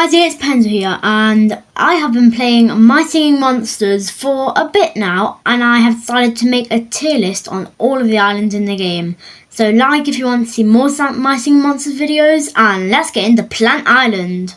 guys, it's Penzo here, and I have been playing My Singing Monsters for a bit now, and I have decided to make a tier list on all of the islands in the game. So like if you want to see more My Singing Monsters videos, and let's get into Plant Island.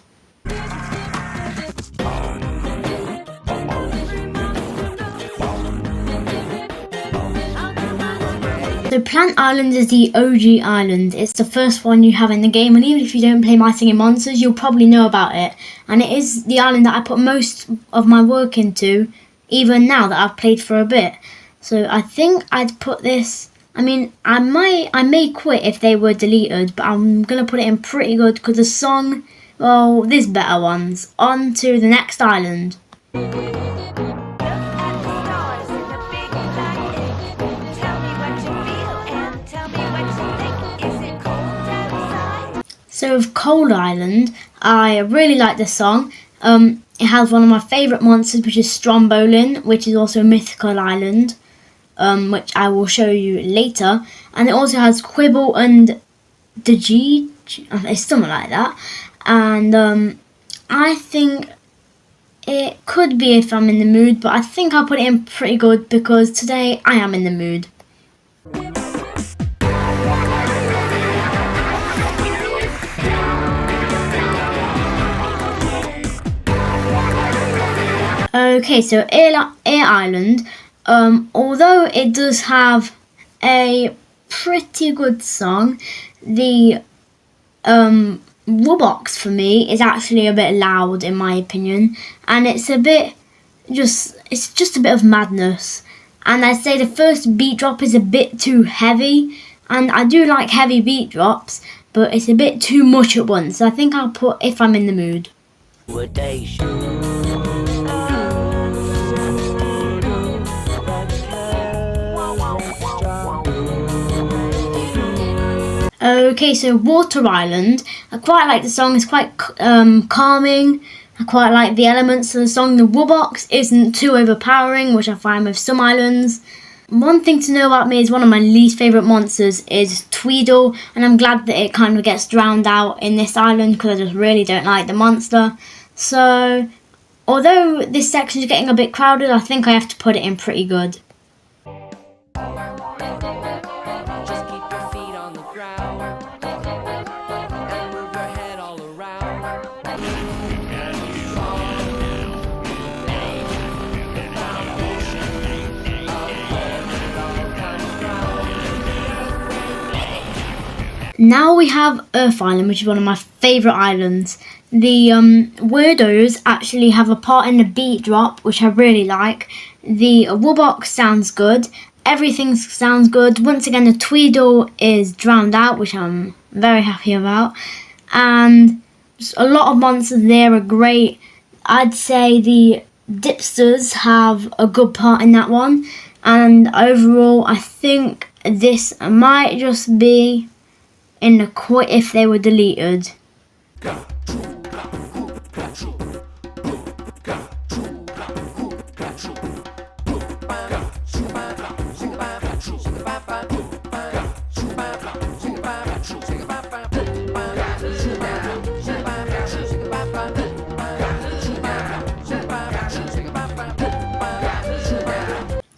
So Plant Island is the OG island. It's the first one you have in the game, and even if you don't play My Singing Monsters, you'll probably know about it. And it is the island that I put most of my work into, even now that I've played for a bit. So I think I'd put this, I may quit if they were deleted, but I'm going to put it in pretty good because the song, well, there's better ones. On to the next island. So with Cold Island, I really like this song. It has one of my favourite monsters, which is Strombolin, which is also Mythical Island, which I will show you later. And it also has Quibble and Digi, it's something like that. And I think it could be if I'm in the mood, but I think I'll put it in pretty good because today I am in the mood. Okay, so Air Island, although it does have a pretty good song, the Wobox for me is actually a bit loud in my opinion, and it's a bit it's just a bit of madness. And I'd say the first beat drop is a bit too heavy, and I do like heavy beat drops, but it's a bit too much at once. So I think I'll put If I'm in the Mood. Okay, so Water Island, I quite like the song, it's quite calming, I quite like the elements of the song. The Wobox isn't too overpowering, which I find with some islands. One thing to know about me is one of my least favourite monsters is Tweedle, and I'm glad that it kind of gets drowned out in this island because I just really don't like the monster. So, although this section is getting a bit crowded, I think I have to put it in pretty good. Now we have Earth Island, which is one of my favourite islands. The Weirdos actually have a part in the beat drop, which I really like. The Wobox sounds good. Everything sounds good. Once again, the Tweedle is drowned out, which I'm very happy about. And a lot of monsters there are great. I'd say the Dipsters have a good part in that one. And overall, I think this might just be in the quit if they were deleted.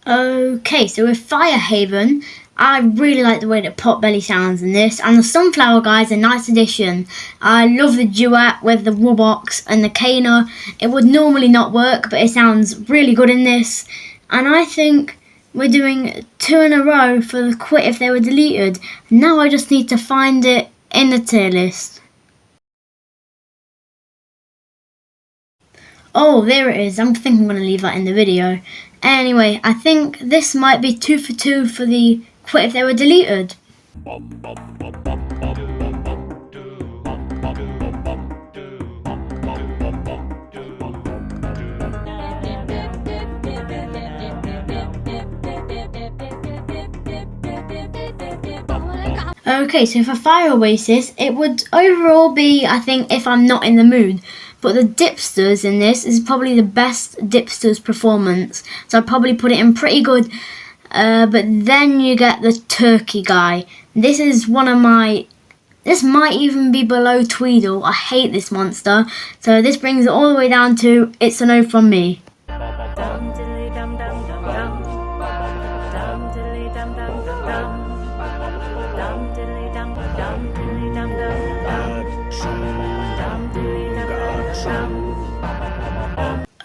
Okay, so with Firehaven, I really like the way that Potbelly sounds in this, and the Sunflower Guy's a nice addition. I love the duet with the Wobox and the Kana. It would normally not work, but it sounds really good in this. And I think we're doing 2 in a row for the quit if they were deleted. Now I just need to find it in the tier list. Oh, there it is. I think I'm going to leave that in the video. Anyway, I think this might be 2 for 2 for the quit if they were deleted. Okay, so for Fire Oasis, it would overall be, I think, If I'm Not in the Mood. But the Dipsters in this is probably the best Dipsters performance. So I'd probably put it in pretty good. But then you get the Turkey Guy. This is one of my This might even be below Tweedle. I hate this monster. So this brings it all the way down to it's a no from me.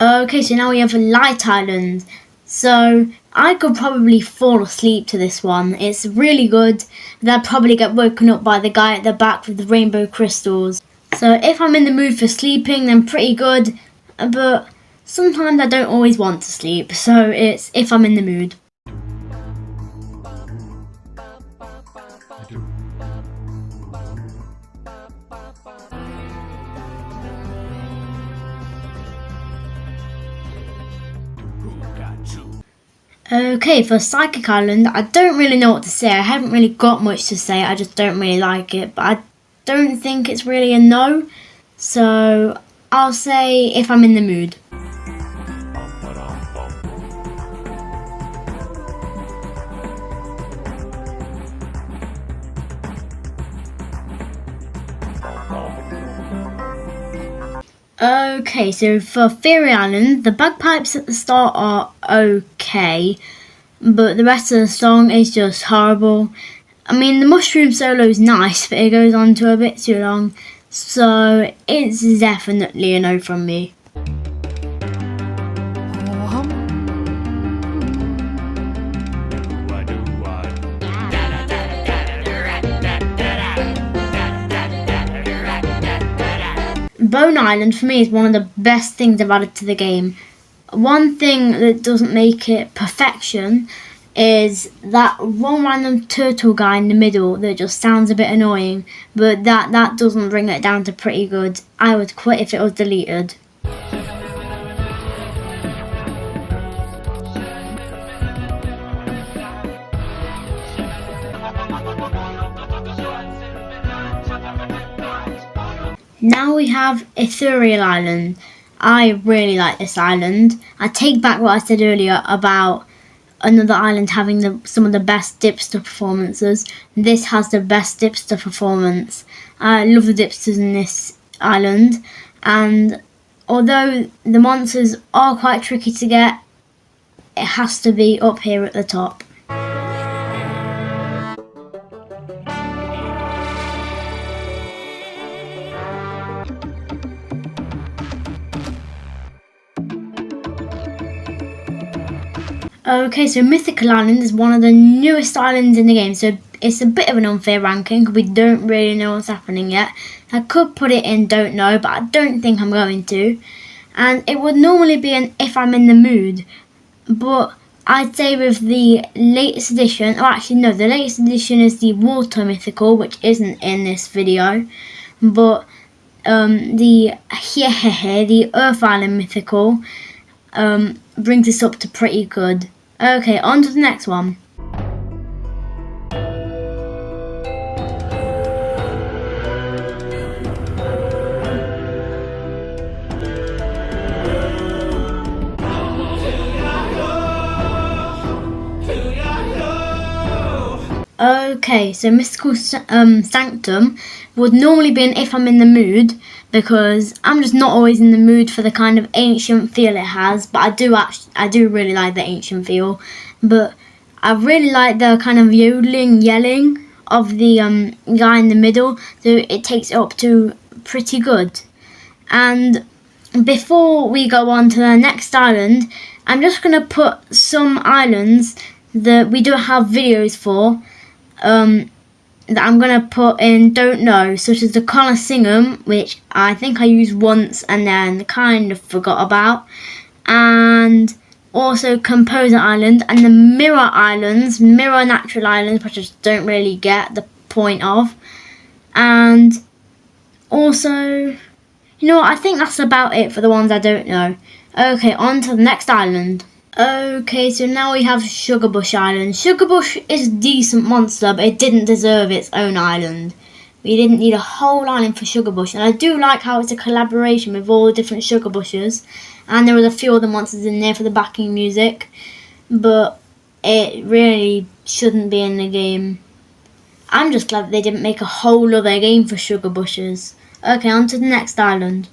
Okay, so now we have a Light Island. So I could probably fall asleep to this one. It's really good. I'd probably get woken up by the guy at the back with the rainbow crystals. So if I'm in the mood for sleeping, then pretty good. But sometimes I don't always want to sleep. So it's if I'm in the mood. Okay, for Psychic Island, I don't really know what to say. I haven't really got much to say. I just don't really like it. But I don't think it's really a no. So I'll say if I'm in the mood. Okay, so for Fairy Island, the bagpipes at the start are okay, but the rest of the song is just horrible. I mean, the mushroom solo is nice, but it goes on to a bit too long, so it's definitely a no from me. Bone Island for me is one of the best things I've added to the game. One thing that doesn't make it perfection is that one random turtle guy in the middle that just sounds a bit annoying, but that doesn't bring it down to pretty good. I would quit if it was deleted. Now we have Esoteric Island. I really like this island. I take back what I said earlier about another island having some of the best dipster performances. This has the best dipster performance. I love the dipsters in this island, and although the monsters are quite tricky to get, it has to be up here at the top. Okay, so Mythical Island is one of the newest islands in the game, so it's a bit of an unfair ranking. We don't really know what's happening yet. I could put it in don't know, but I don't think I'm going to. And it would normally be an if I'm in the mood, but I'd say with the latest edition, or actually no, the latest edition is the Water Mythical, which isn't in this video, but the Earth Island Mythical brings us up to pretty good. Okay, on to the next one. Okay, so Mythical Sanctum would normally be an if I'm in the mood, because I'm just not always in the mood for the kind of ancient feel it has, but I do really like the ancient feel. But I really like the kind of yelling of the guy in the middle, so it takes it up to pretty good. And before we go on to the next island, I'm just going to put some islands that we don't have videos for, that I'm going to put in don't know, such as the Colosseum, which I think I used once and then kind of forgot about, and also Composer Island and the Mirror Natural Islands, which I just don't really get the point of. And also, you know what, I think that's about it for the ones I don't know. Okay, on to the next island. Okay, so now we have Sugarbush Island. Sugarbush is a decent monster, but it didn't deserve its own island. We didn't need a whole island for Sugarbush, and I do like how it's a collaboration with all the different Sugarbushes, and there was a few other monsters in there for the backing music, but it really shouldn't be in the game. I'm just glad they didn't make a whole other game for sugar bushes. Okay, on to the next island.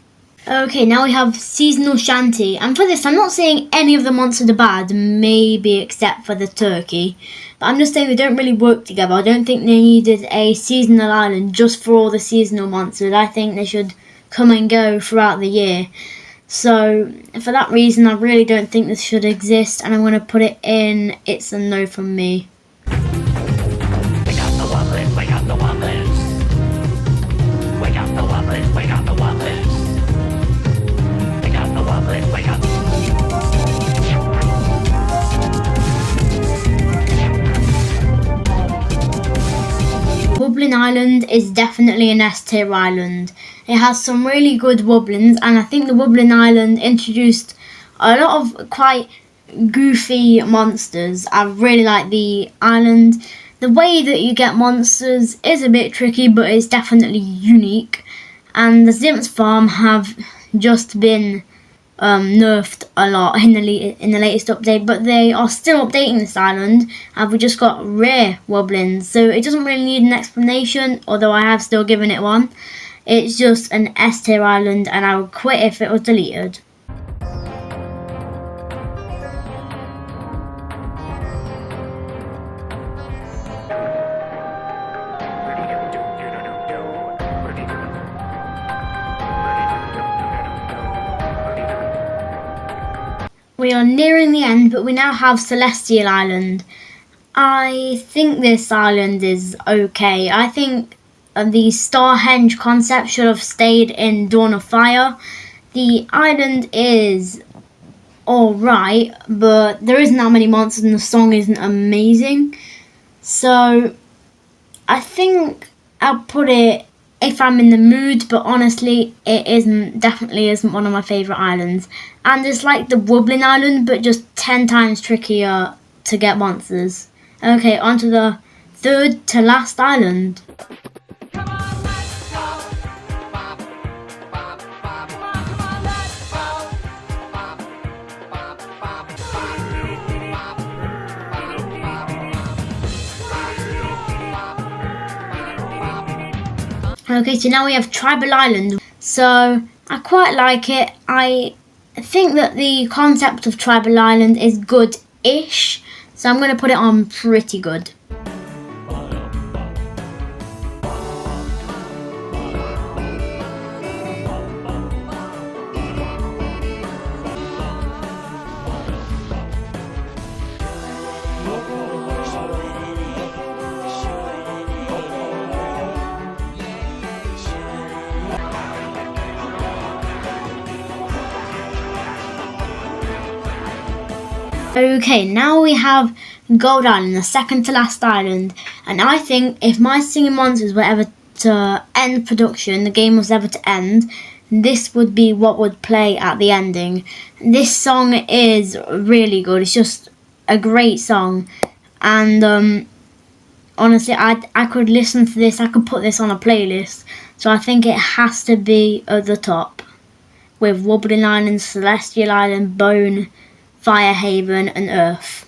Okay, now we have Seasonal Shanty, and for this I'm not saying any of the monsters are bad, maybe except for the turkey, but I'm just saying they don't really work together. I don't think they needed a seasonal island just for all the seasonal monsters. I think they should come and go throughout the year. So for that reason I really don't think this should exist, and I'm going to put it in It's a No from me. Goblin Island is definitely an S tier island. It has some really good wobblins, and I think the Goblin Island introduced a lot of quite goofy monsters. I really like the island. The way that you get monsters is a bit tricky, but it's definitely unique. And the Zimps farm have just been nerfed a lot in the latest update, but they are still updating this island, and we just got rare wobblins, so it doesn't really need an explanation, although I have still given it one. It's just an S tier island, and I would quit if it was deleted. We are nearing the end, but we now have Celestial Island. I think this island is okay. I think the Starhenge concept should have stayed in Dawn of Fire. The island is alright, but there isn't that many monsters and the song isn't amazing. So I think I'll put it If I'm in the Mood, but honestly it definitely isn't one of my favourite islands. And it's like the Goblin Island, but just 10 times trickier to get monsters. Okay, on to the third to last island. Okay, so now we have Tribal Island. So I quite like it. I think that the concept of Tribal Island is good-ish, so I'm going to put it on pretty good. Okay, now we have Gold Island, the second to last island, and I think if My Singing Monsters were ever to end production, the game was ever to end, this would be what would play at the ending. This song is really good. It's just a great song, and honestly I could listen to this, I could put this on a playlist, so I think it has to be at the top with Goblin Island, Celestial Island, Bone, Firehaven and Earth.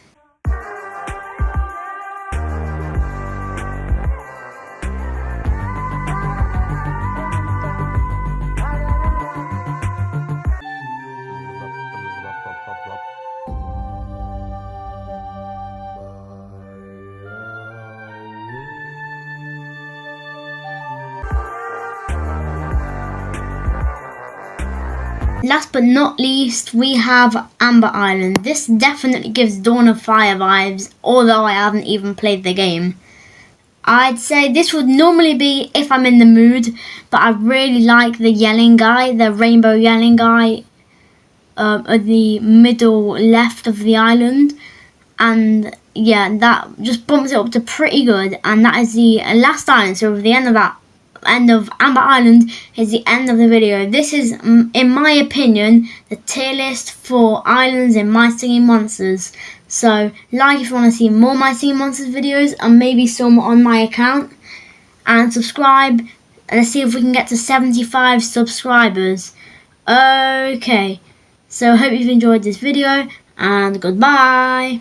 Last but not least, we have Amber Island. This definitely gives Dawn of Fire vibes, although I haven't even played the game. I'd say this would normally be If I'm in the Mood, but I really like the yelling guy, the rainbow yelling guy at the middle left of the island. And yeah, that just bumps it up to pretty good, and that is the last island. So at the end of Amber Island is the end of the video. This is, in my opinion, the tier list for islands in My Singing Monsters. So like if you want to see more My Singing Monsters videos, and maybe some on my account, and subscribe. Let's see if we can get to 75 subscribers. Okay, so I hope you've enjoyed this video, and goodbye.